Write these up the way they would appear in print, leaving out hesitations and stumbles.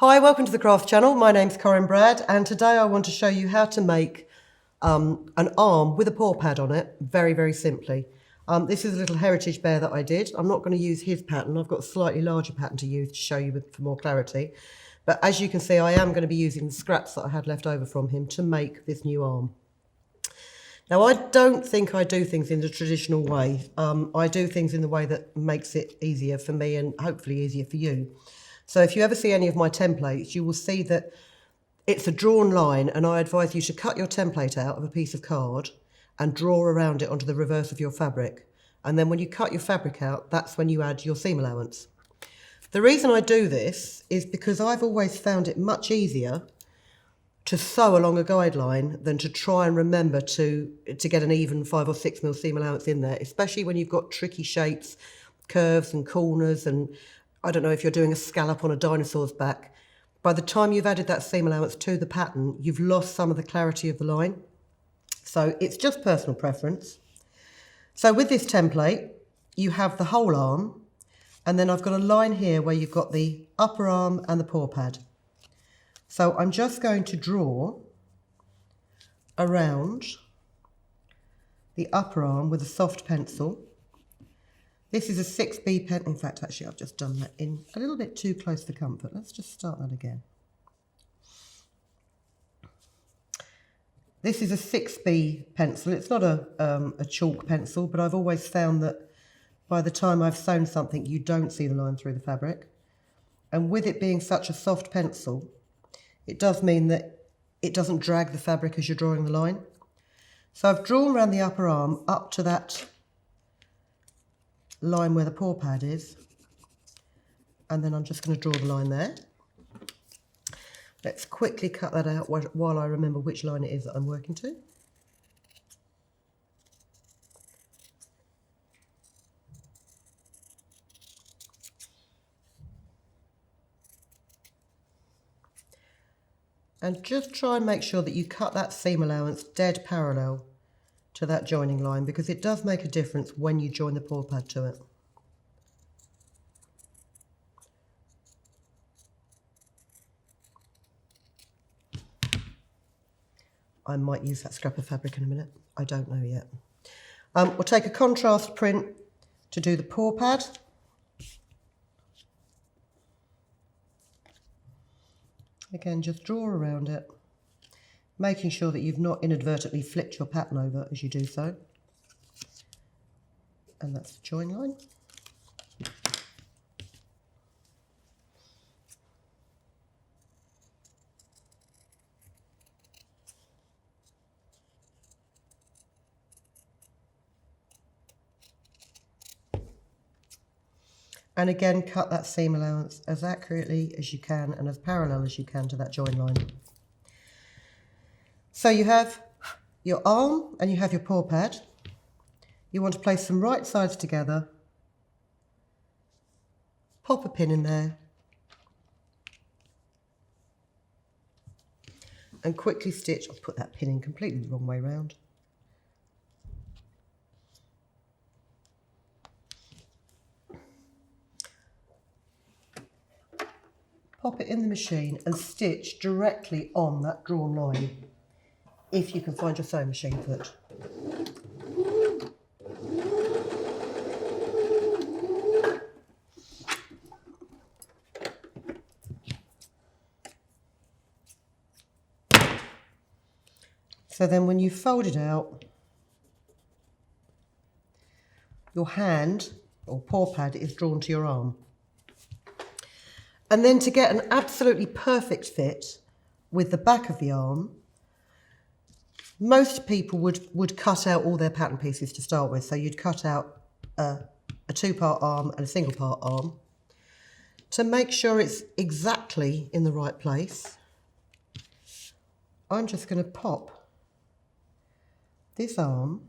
Hi, welcome to the Craft Channel. My name's Corinne Brad, and today I want to show you how to make an arm with a paw pad on it, very, very simply. This is a little heritage bear that I did. I'm not going to use his pattern. I've got a slightly larger pattern to use to show you for more clarity. But as you can see, I am going to be using the scraps that I had left over from him to make this new arm. Now, I don't think I do things in the traditional way. I do things in the way that makes it easier for me and hopefully easier for you. So if you ever see any of my templates, you will see that it's a drawn line, and I advise you to cut your template out of a piece of card and draw around it onto the reverse of your fabric. And then when you cut your fabric out, that's when you add your seam allowance. The reason I do this is because I've always found it much easier to sew along a guideline than to try and remember to get an even 5 or 6 mil seam allowance in there, especially when you've got tricky shapes, curves and corners, and I don't know if you're doing a scallop on a dinosaur's back. By the time you've added that seam allowance to the pattern, you've lost some of the clarity of the line. So it's just personal preference. So with this template, you have the whole arm, and then I've got a line here where you've got the upper arm and the paw pad. So I'm just going to draw around the upper arm with a soft pencil. This is a 6B pen. In fact, actually, I've just done that in a little bit too close for comfort. Let's just start that again. This is a 6B pencil. It's not a chalk pencil, but I've always found that by the time I've sewn something, you don't see the line through the fabric. And with it being such a soft pencil, it does mean that it doesn't drag the fabric as you're drawing the line. So I've drawn around the upper arm up to that line where the paw pad is, and then I'm just going to draw the line there. Let's quickly cut that out while I remember which line it is that I'm working to. And just try and make sure that you cut that seam allowance dead parallel to that joining line, because it does make a difference when you join the paw pad to it. I might use that scrap of fabric in a minute. I don't know yet. We'll take a contrast print to do the paw pad. Again, just draw around it, making sure that you've not inadvertently flipped your pattern over as you do so. And that's the join line. And again, cut that seam allowance as accurately as you can and as parallel as you can to that join line. So you have your arm and you have your paw pad. You want to place them right sides together, pop a pin in there, and quickly stitch. I've put that pin in completely the wrong way round. Pop it in the machine and stitch directly on that drawn line, if you can find your sewing machine foot. So then when you fold it out, your hand or paw pad is drawn to your arm. And then to get an absolutely perfect fit with the back of the arm, most people would cut out all their pattern pieces to start with. So you'd cut out a 2-part arm and a 1-part arm. To make sure it's exactly in the right place, I'm just going to pop this arm.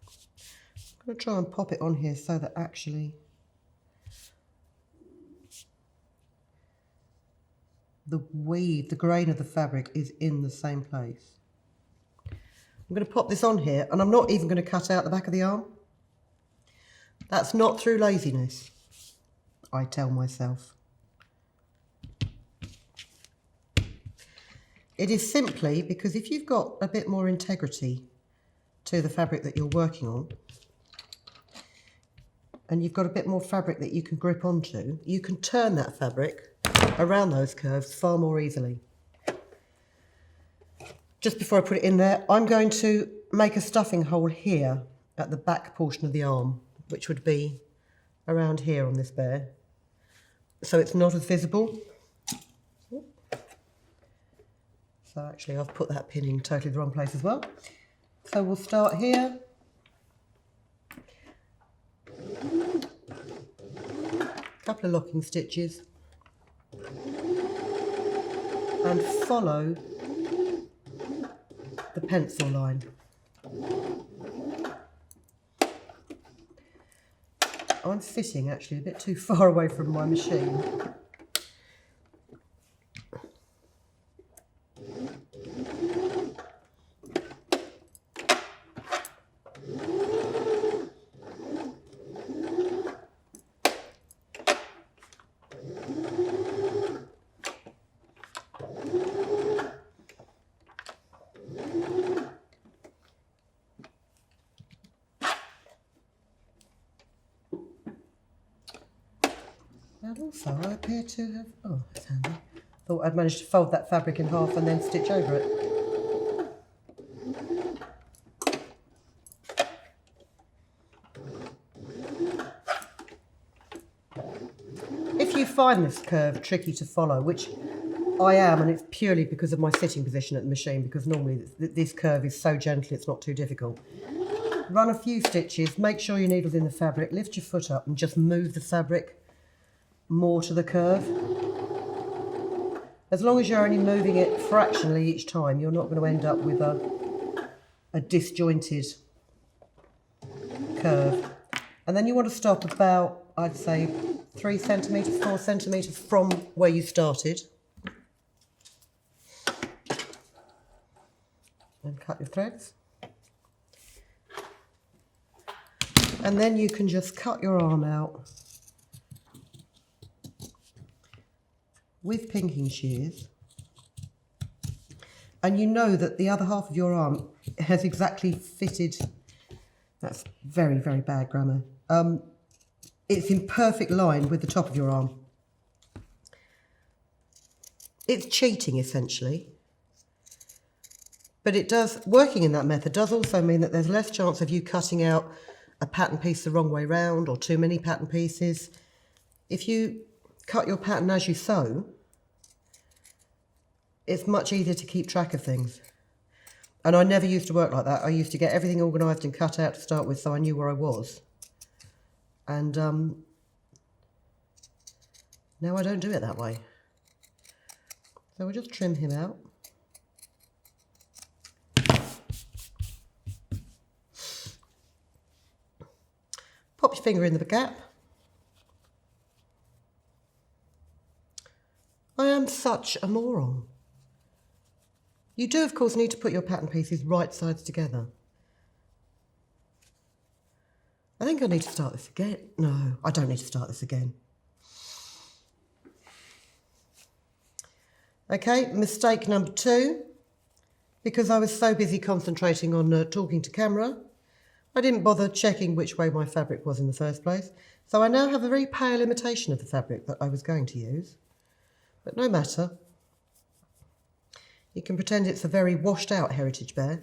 I'm going to try and pop it on here so that actually the weave, the grain of the fabric is in the same place. I'm going to pop this on here, and I'm not even going to cut out the back of the arm. That's not through laziness, I tell myself. It is simply because if you've got a bit more integrity to the fabric that you're working on, and you've got a bit more fabric that you can grip onto, you can turn that fabric around those curves far more easily. Just before I put it in there, I'm going to make a stuffing hole here at the back portion of the arm, which would be around here on this bear, so it's not as visible. So actually I've put that pin in totally the wrong place as well. So we'll start here. Couple of locking stitches and follow the pencil line. I'm sitting actually a bit too far away from my machine. And also I appear to have, oh that's handy, thought I'd managed to fold that fabric in half and then stitch over it. If you find this curve tricky to follow, which I am, and it's purely because of my sitting position at the machine, because normally this curve is so gentle it's not too difficult. Run a few stitches, make sure your needle's in the fabric, lift your foot up and just move the fabric more to the curve. As long as you're only moving it fractionally each time, you're not going to end up with a disjointed curve. And then you want to stop about, I'd say, 3 centimetres, 4 centimetres from where you started. And cut your threads. And then you can just cut your arm out with pinking shears, and you know that the other half of your arm has exactly fitted. That's very, very bad grammar. It's in perfect line with the top of your arm. It's cheating essentially, but it does, working in that method does also mean that there's less chance of you cutting out a pattern piece the wrong way round or too many pattern pieces. If you cut your pattern as you sew, it's much easier to keep track of things. And I never used to work like that. I used to get everything organised and cut out to start with so I knew where I was. And now I don't do it that way. So we'll just trim him out. Pop your finger in the gap. I am such a moron. You do, of course, need to put your pattern pieces right sides together. I think I need to start this again. No, I don't need to start this again. Okay, mistake number 2. Because I was so busy concentrating on talking to camera, I didn't bother checking which way my fabric was in the first place. So I now have a very pale imitation of the fabric that I was going to use. But no matter. You can pretend it's a very washed out heritage bear.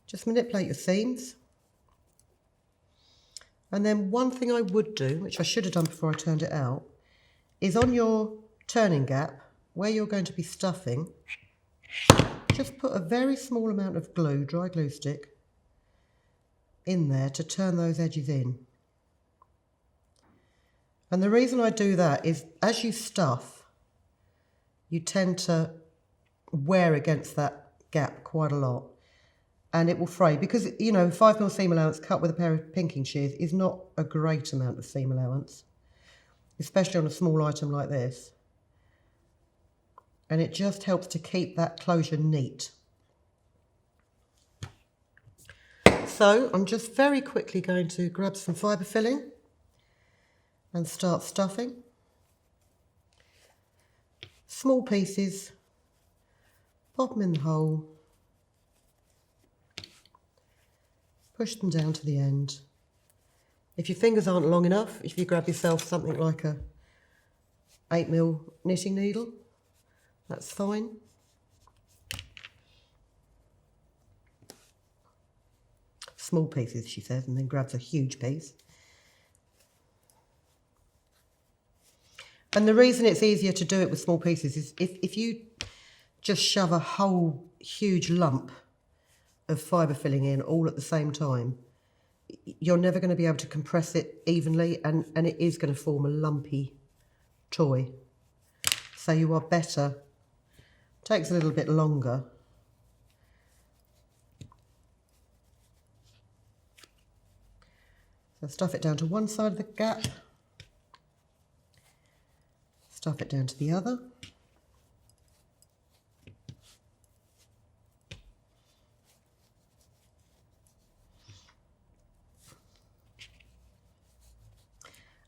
Just manipulate your seams. And then one thing I would do, which I should have done before I turned it out, is on your turning gap, where you're going to be stuffing, just put a very small amount of glue, dry glue stick, in there to turn those edges in. And the reason I do that is as you stuff, you tend to wear against that gap quite a lot and it will fray because, you know, 5mm seam allowance cut with a pair of pinking shears is not a great amount of seam allowance, especially on a small item like this. And it just helps to keep that closure neat. So I'm just very quickly going to grab some fibre filling and start stuffing. small pieces, pop them in the hole, push them down to the end. If your fingers aren't long enough, if you grab yourself something like a 8mm knitting needle, that's fine. Small pieces, she says, and then grabs a huge piece. And the reason it's easier to do it with small pieces is if you just shove a whole huge lump of fibre filling in all at the same time, you're never going to be able to compress it evenly, and it is going to form a lumpy toy. So you are better, takes a little bit longer. So stuff it down to one side of the gap, stuff it down to the other.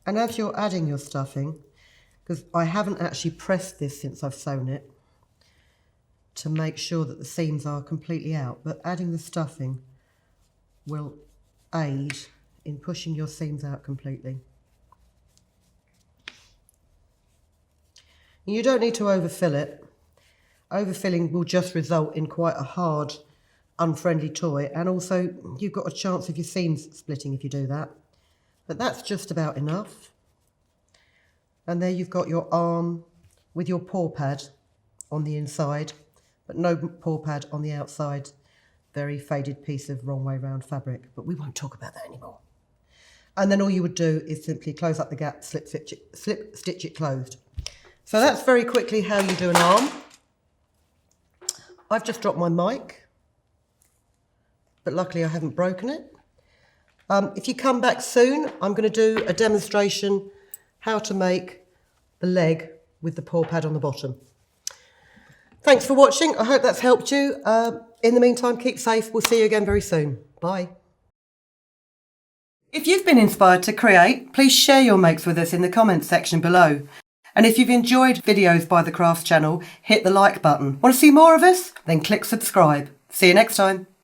And as you're adding your stuffing, because I haven't actually pressed this since I've sewn it to make sure that the seams are completely out, but adding the stuffing will aid in pushing your seams out completely. You don't need to overfill it. Overfilling will just result in quite a hard, unfriendly toy, and also you've got a chance of your seams splitting if you do that. But that's just about enough. And there you've got your arm with your paw pad on the inside, but no paw pad on the outside. Very faded piece of wrong way round fabric, but we won't talk about that anymore. And then all you would do is simply close up the gap, slip stitch it closed. So that's very quickly how you do an arm. I've just dropped my mic, but luckily I haven't broken it. If you come back soon, I'm going to do a demonstration how to make the leg with the paw pad on the bottom. Thanks for watching. I hope that's helped you. In the meantime, keep safe. We'll see you again very soon. Bye. If you've been inspired to create, please share your makes with us in the comments section below. And if you've enjoyed videos by the Crafts channel, hit the like button. Want to see more of us? Then click subscribe. See you next time.